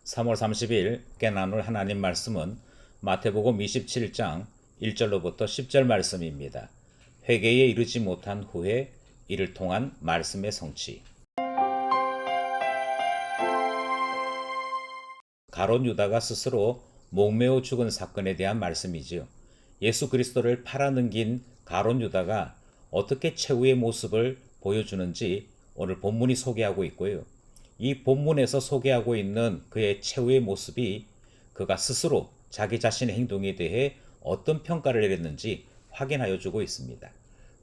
3월 30일 깨나눌 하나님 말씀은 마태복음 27장 1절로부터 10절 말씀입니다. 회개에 이르지 못한 후에 이를 통한 말씀의 성취. 가롯 유다가 스스로 목매어 죽은 사건에 대한 말씀이지요. 예수 그리스도를 팔아넘긴 가롯 유다가 어떻게 최후의 모습을 보여주는지 오늘 본문이 소개하고 있고요. 이 본문에서 소개하고 있는 그의 최후의 모습이 그가 스스로 자기 자신의 행동에 대해 어떤 평가를 내렸는지 확인하여 주고 있습니다.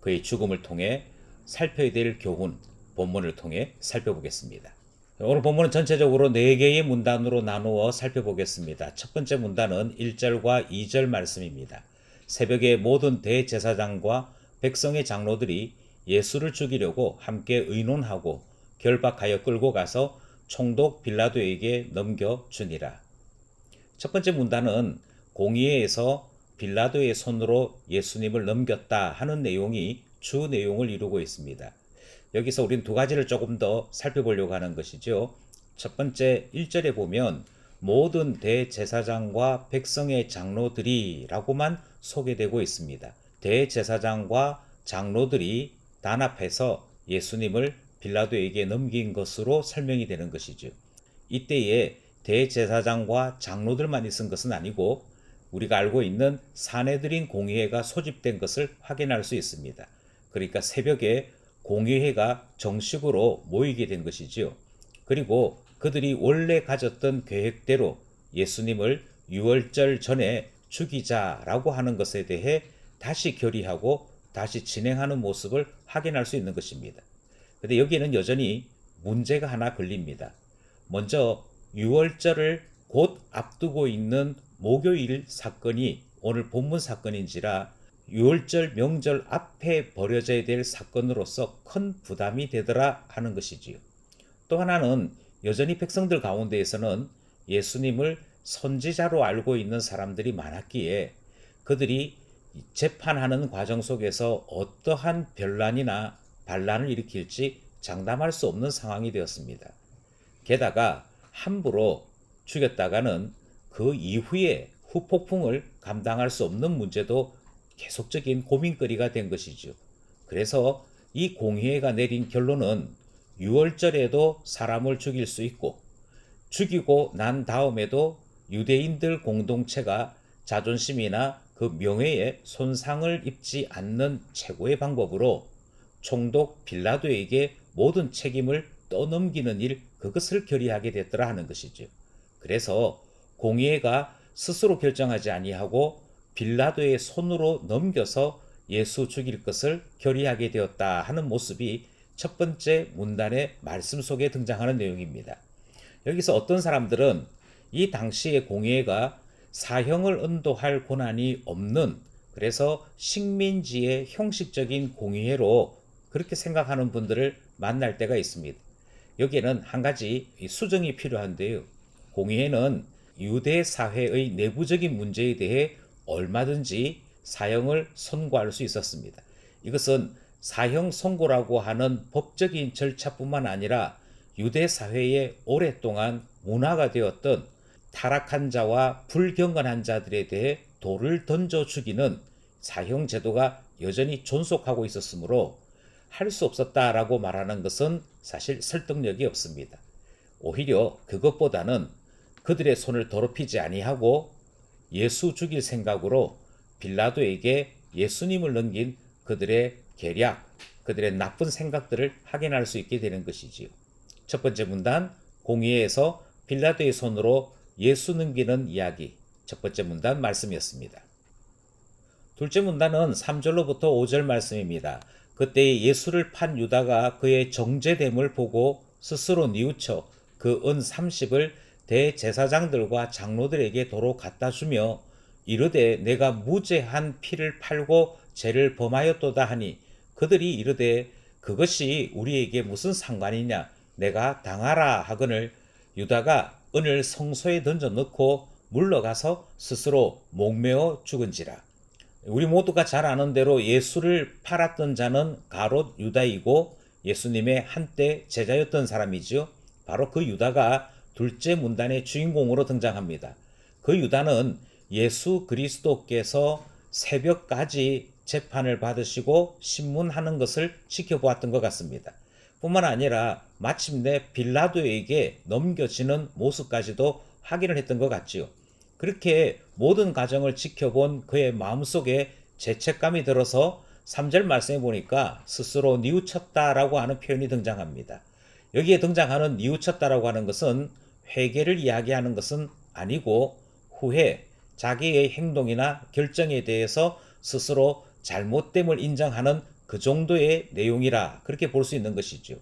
그의 죽음을 통해 살펴야 될 교훈, 본문을 통해 살펴보겠습니다. 오늘 본문은 전체적으로 4개의 문단으로 나누어 살펴보겠습니다. 첫 번째 문단은 1절과 2절 말씀입니다. 새벽에 모든 대제사장과 백성의 장로들이 예수를 죽이려고 함께 의논하고 결박하여 끌고 가서 총독 빌라도에게 넘겨주니라. 첫 번째 문단은 공의회에서 빌라도의 손으로 예수님을 넘겼다 하는 내용이 주 내용을 이루고 있습니다. 여기서 우리는 두 가지를 조금 더 살펴보려고 하는 것이죠. 첫 번째 1절에 보면 모든 대제사장과 백성의 장로들이 라고만 소개되고 있습니다. 대제사장과 장로들이 단합해서 예수님을 빌라도에게 넘긴 것으로 설명이 되는 것이죠. 이때에 대제사장과 장로들만이 쓴 것은 아니고 우리가 알고 있는 사내들인 공의회가 소집된 것을 확인할 수 있습니다. 그러니까 새벽에 공의회가 정식으로 모이게 된 것이지요. 그리고 그들이 원래 가졌던 계획대로 예수님을 유월절 전에 죽이자라고 하는 것에 대해 다시 결의하고 다시 진행하는 모습을 확인할 수 있는 것입니다. 그런데 여기에는 여전히 문제가 하나 걸립니다. 먼저 유월절을 곧 앞두고 있는 목요일 사건이 오늘 본문 사건인지라 유월절 명절 앞에 벌어져야 될 사건으로서 큰 부담이 되더라 하는 것이지요. 또 하나는 여전히 백성들 가운데에서는 예수님을 선지자로 알고 있는 사람들이 많았기에 그들이 재판하는 과정 속에서 어떠한 변란이나 반란을 일으킬지 장담할 수 없는 상황이 되었습니다. 게다가 함부로 죽였다가는 그 이후에 후폭풍을 감당할 수 없는 문제도 계속적인 고민거리가 된 것이죠. 그래서 이 공의회가 내린 결론은 유월절에도 사람을 죽일 수 있고 죽이고 난 다음에도 유대인들 공동체가 자존심이나 그 명예에 손상을 입지 않는 최고의 방법으로 총독 빌라도에게 모든 책임을 떠넘기는 일, 그것을 결의하게 됐더라 하는 것이죠. 그래서 공의회가 스스로 결정하지 아니하고 빌라도의 손으로 넘겨서 예수 죽일 것을 결의하게 되었다 하는 모습이 첫 번째 문단의 말씀 속에 등장하는 내용입니다. 여기서 어떤 사람들은 이 당시의 공의회가 사형을 언도할 권한이 없는, 그래서 식민지의 형식적인 공의회로 그렇게 생각하는 분들을 만날 때가 있습니다. 여기에는 한 가지 수정이 필요한데요. 공의회는 유대 사회의 내부적인 문제에 대해 얼마든지 사형을 선고할 수 있었습니다. 이것은 사형 선고라고 하는 법적인 절차뿐만 아니라 유대 사회에 오랫동안 문화가 되었던 타락한 자와 불경건한 자들에 대해 돌을 던져 죽이는 사형 제도가 여전히 존속하고 있었으므로 할 수 없었다라고 말하는 것은 사실 설득력이 없습니다. 오히려 그것보다는 그들의 손을 더럽히지 아니하고 예수 죽일 생각으로 빌라도에게 예수님을 넘긴 그들의 계략, 그들의 나쁜 생각들을 확인할 수 있게 되는 것이지요. 첫 번째 문단, 공의회에서 빌라도의 손으로 예수 넘기는 이야기, 첫 번째 문단 말씀이었습니다. 둘째 문단은 3절로부터 5절 말씀입니다. 그때 예수를 판 유다가 그의 정죄됨을 보고 스스로 뉘우쳐 그 은 30을 대제사장들과 장로들에게 도로 갖다 주며 이르되 내가 무죄한 피를 팔고 죄를 범하였도다 하니 그들이 이르되 그것이 우리에게 무슨 상관이냐, 내가 당하라 하거늘 유다가 은을 성소에 던져 넣고 물러가서 스스로 목매어 죽은지라. 우리 모두가 잘 아는 대로 예수를 팔았던 자는 가롯 유다이고 예수님의 한때 제자였던 사람이죠. 바로 그 유다가 둘째 문단의 주인공으로 등장합니다. 그 유다는 예수 그리스도께서 새벽까지 재판을 받으시고 신문하는 것을 지켜보았던 것 같습니다. 뿐만 아니라 마침내 빌라도에게 넘겨지는 모습까지도 확인을 했던 것 같지요. 그렇게 모든 과정을 지켜본 그의 마음속에 죄책감이 들어서 3절 말씀에 보니까 스스로 뉘우쳤다라고 하는 표현이 등장합니다. 여기에 등장하는 뉘우쳤다라고 하는 것은 회개를 이야기하는 것은 아니고 후회, 자기의 행동이나 결정에 대해서 스스로 잘못됨을 인정하는 그 정도의 내용이라 그렇게 볼 수 있는 것이죠.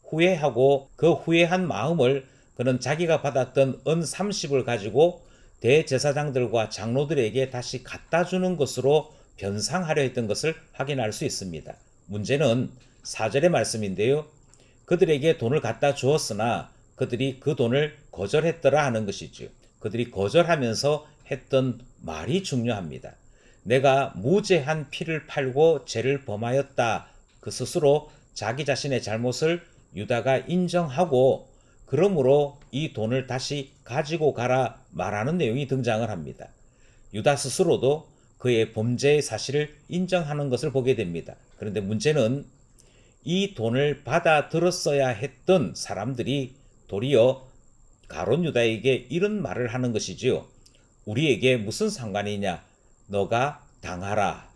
후회하고 그 후회한 마음을 그는 자기가 받았던 은 30을 가지고 대제사장들과 장로들에게 다시 갖다 주는 것으로 변상하려 했던 것을 확인할 수 있습니다. 문제는 4절의 말씀인데요. 그들에게 돈을 갖다 주었으나 그들이 그 돈을 거절했더라 하는 것이죠. 그들이 거절하면서 했던 말이 중요합니다. 내가 무죄한 피를 팔고 죄를 범하였다. 그 스스로 자기 자신의 잘못을 유다가 인정하고 그러므로 이 돈을 다시 가지고 가라 말하는 내용이 등장을 합니다. 유다 스스로도 그의 범죄의 사실을 인정하는 것을 보게 됩니다. 그런데 문제는 이 돈을 받아들었어야 했던 사람들이 도리어 가룟 유다에게 이런 말을 하는 것이지요. 우리에게 무슨 상관이냐? 너가 당하라.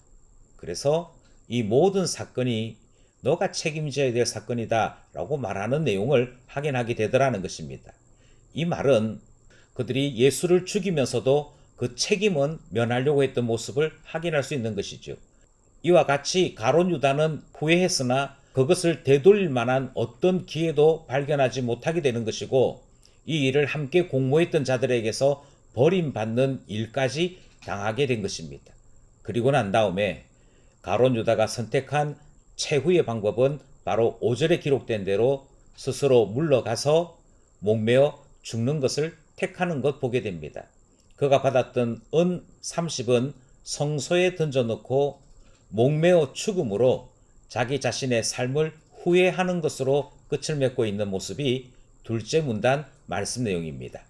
그래서 이 모든 사건이 너가 책임져야 될 사건이다 라고 말하는 내용을 확인하게 되더라는 것입니다. 이 말은 그들이 예수를 죽이면서도 그 책임은 면하려고 했던 모습을 확인할 수 있는 것이죠. 이와 같이 가룟 유다는 후회했으나 그것을 되돌릴 만한 어떤 기회도 발견하지 못하게 되는 것이고 이 일을 함께 공모했던 자들에게서 버림받는 일까지 당하게 된 것입니다. 그리고 난 다음에 가룟 유다가 선택한 최후의 방법은 바로 5절에 기록된 대로 스스로 물러가서 목매어 죽는 것을 택하는 것 보게 됩니다. 그가 받았던 은 30은 성소에 던져놓고 목매어 죽음으로 자기 자신의 삶을 후회하는 것으로 끝을 맺고 있는 모습이 둘째 문단 말씀 내용입니다.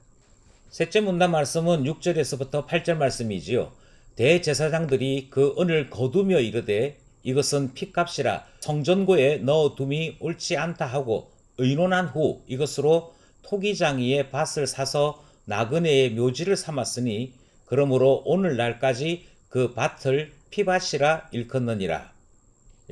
셋째 문단 말씀은 6절에서부터 8절 말씀이지요. 대제사장들이 그 은을 거두며 이르되 이것은 핏값이라 성전고에 넣어둠이 옳지 않다 하고 의논한 후 이것으로 토기장이의 밭을 사서 나그네의 묘지를 삼았으니 그러므로 오늘날까지 그 밭을 피밭이라 일컫느니라.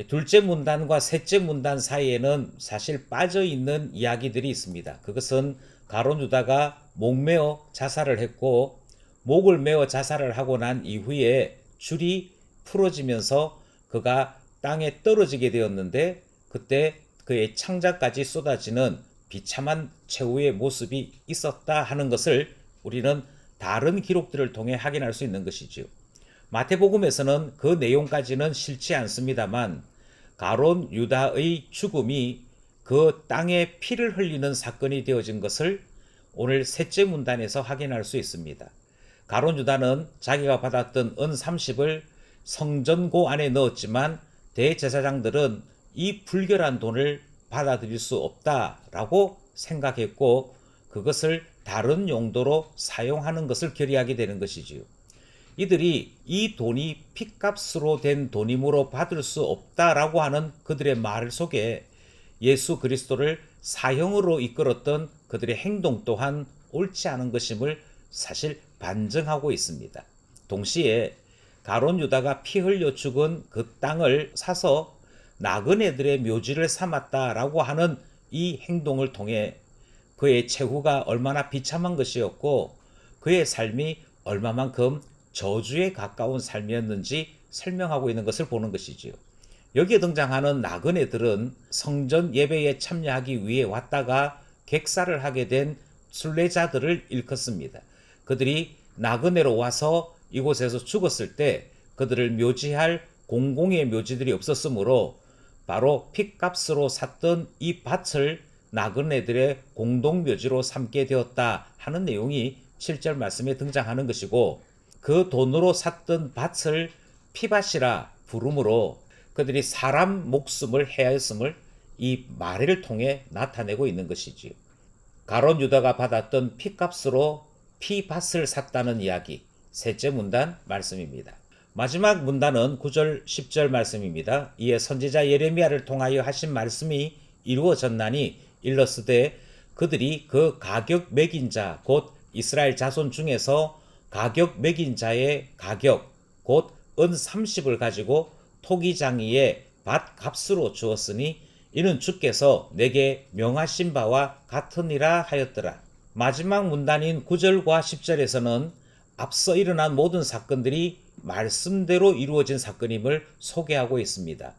둘째 문단과 셋째 문단 사이에는 사실 빠져있는 이야기들이 있습니다. 그것은 가룟 유다가 목매어 자살을 했고 목을 매어 자살을 하고 난 이후에 줄이 풀어지면서 그가 땅에 떨어지게 되었는데 그때 그의 창자까지 쏟아지는 비참한 최후의 모습이 있었다 하는 것을 우리는 다른 기록들을 통해 확인할 수 있는 것이지요. 마태복음에서는 그 내용까지는 싫지 않습니다만 가룟 유다의 죽음이 그 땅에 피를 흘리는 사건이 되어진 것을 오늘 셋째 문단에서 확인할 수 있습니다. 가룟 유다는 자기가 받았던 은 30을 성전고 안에 넣었지만 대제사장들은 이 불결한 돈을 받아들일 수 없다라고 생각했고 그것을 다른 용도로 사용하는 것을 결의하게 되는 것이지요. 이들이 이 돈이 핏값으로 된 돈이므로 받을 수 없다라고 하는 그들의 말 속에 예수 그리스도를 사형으로 이끌었던 그들의 행동 또한 옳지 않은 것임을 사실 반증하고 있습니다. 동시에 가룟 유다가 피 흘려 죽은 그 땅을 사서 나그네들의 묘지를 삼았다라고 하는 이 행동을 통해 그의 최후가 얼마나 비참한 것이었고 그의 삶이 얼마만큼 저주에 가까운 삶이었는지 설명하고 있는 것을 보는 것이지요. 여기에 등장하는 나그네들은 성전 예배에 참여하기 위해 왔다가 객사를 하게 된 순례자들을 일컫습니다. 그들이 나그네로 와서 이곳에서 죽었을 때 그들을 묘지할 공공의 묘지들이 없었으므로 바로 핏값으로 샀던 이 밭을 나그네들의 공동묘지로 삼게 되었다 하는 내용이 7절 말씀에 등장하는 것이고 그 돈으로 샀던 밭을 피밭이라 부르므로 그들이 사람 목숨을 해하였음을 이 말을 통해 나타내고 있는 것이지요. 가룟 유다가 받았던 피값으로 피밭을 샀다는 이야기, 셋째 문단 말씀입니다. 마지막 문단은 9절 10절 말씀입니다. 이에 선지자 예레미야를 통하여 하신 말씀이 이루어졌나니 일러스되 그들이 그 가격 매긴 자 곧 이스라엘 자손 중에서 가격 매긴 자의 가격 곧 은 30을 가지고 토기장이의 밭 값으로 주었으니 이는 주께서 내게 명하신 바와 같으니라 하였더라. 마지막 문단인 9절과 10절에서는 앞서 일어난 모든 사건들이 말씀대로 이루어진 사건임을 소개하고 있습니다.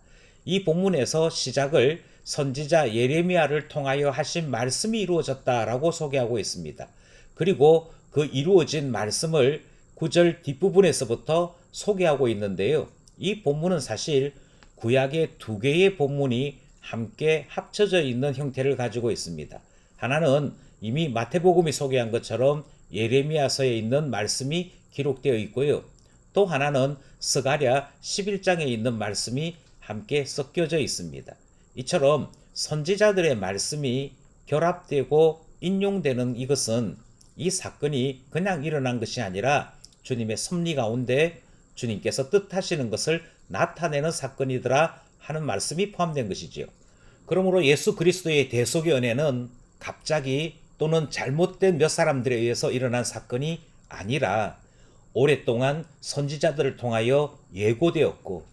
이 본문에서 시작을 선지자 예레미야를 통하여 하신 말씀이 이루어졌다라고 소개하고 있습니다. 그리고 그 이루어진 말씀을 9절 뒷부분에서부터 소개하고 있는데요. 이 본문은 사실 구약의 두 개의 본문이 함께 합쳐져 있는 형태를 가지고 있습니다. 하나는 이미 마태복음이 소개한 것처럼 예레미야서에 있는 말씀이 기록되어 있고요. 또 하나는 스가랴 11장에 있는 말씀이 함께 섞여져 있습니다. 이처럼 선지자들의 말씀이 결합되고 인용되는 이것은 이 사건이 그냥 일어난 것이 아니라 주님의 섭리 가운데 주님께서 뜻하시는 것을 나타내는 사건이더라 하는 말씀이 포함된 것이지요. 그러므로 예수 그리스도의 대속의 은혜는 갑자기 또는 잘못된 몇 사람들에 의해서 일어난 사건이 아니라 오랫동안 선지자들을 통하여 예고되었고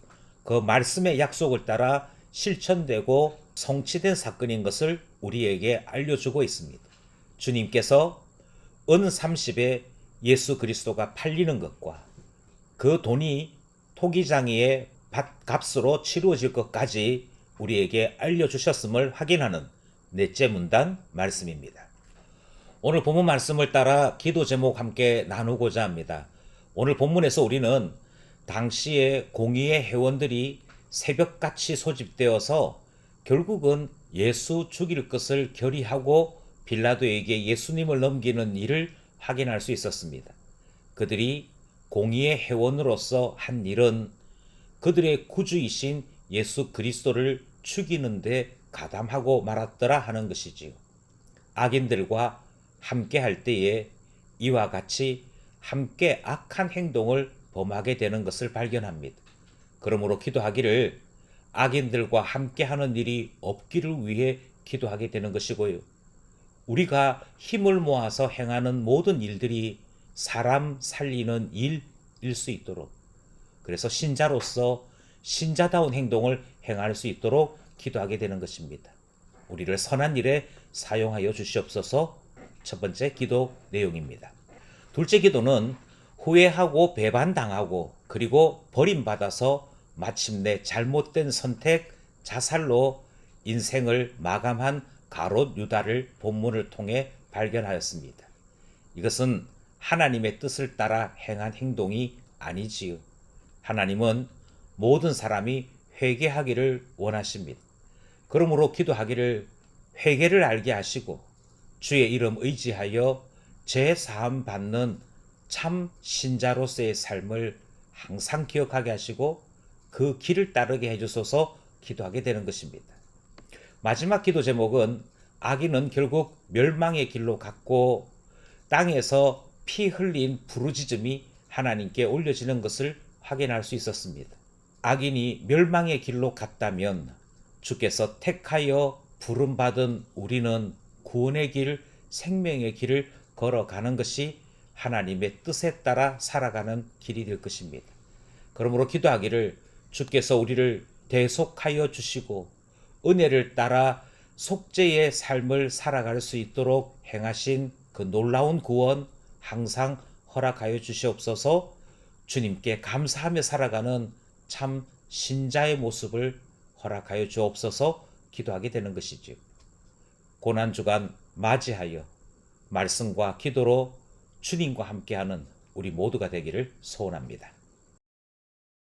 그 말씀의 약속을 따라 실천되고 성취된 사건인 것을 우리에게 알려주고 있습니다. 주님께서 은 30에 예수 그리스도가 팔리는 것과 그 돈이 토기장이의 밭값으로 치루어질 것까지 우리에게 알려주셨음을 확인하는 넷째 문단 말씀입니다. 오늘 본문 말씀을 따라 기도 제목 함께 나누고자 합니다. 오늘 본문에서 우리는 당시에 공의의 회원들이 새벽같이 소집되어서 결국은 예수 죽일 것을 결의하고 빌라도에게 예수님을 넘기는 일을 확인할 수 있었습니다. 그들이 공의의 회원으로서 한 일은 그들의 구주이신 예수 그리스도를 죽이는 데 가담하고 말았더라 하는 것이지요. 악인들과 함께 할 때에 이와 같이 함께 악한 행동을 범하게 되는 것을 발견합니다. 그러므로 기도하기를 악인들과 함께 하는 일이 없기를 위해 기도하게 되는 것이고요. 우리가 힘을 모아서 행하는 모든 일들이 사람 살리는 일일 수 있도록, 그래서 신자로서 신자다운 행동을 행할 수 있도록 기도하게 되는 것입니다. 우리를 선한 일에 사용하여 주시옵소서. 첫 번째 기도 내용입니다. 둘째 기도는 후회하고 배반당하고 그리고 버림받아서 마침내 잘못된 선택, 자살로 인생을 마감한 가롯 유다를 본문을 통해 발견하였습니다. 이것은 하나님의 뜻을 따라 행한 행동이 아니지요. 하나님은 모든 사람이 회개하기를 원하십니다. 그러므로 기도하기를 회개를 알게 하시고 주의 이름 의지하여 제사함 받는 참 신자로서의 삶을 항상 기억하게 하시고 그 길을 따르게 해주소서 기도하게 되는 것입니다. 마지막 기도 제목은 악인은 결국 멸망의 길로 갔고 땅에서 피 흘린 부르짖음이 하나님께 올려지는 것을 확인할 수 있었습니다. 악인이 멸망의 길로 갔다면 주께서 택하여 부름받은 우리는 구원의 길, 생명의 길을 걸어가는 것이 하나님의 뜻에 따라 살아가는 길이 될 것입니다. 그러므로 기도하기를 주께서 우리를 대속하여 주시고 은혜를 따라 속죄의 삶을 살아갈 수 있도록 행하신 그 놀라운 구원 항상 허락하여 주시옵소서. 주님께 감사하며 살아가는 참 신자의 모습을 허락하여 주옵소서 기도하게 되는 것이지요. 고난주간 맞이하여 말씀과 기도로 주님과 함께하는 우리 모두가 되기를 소원합니다.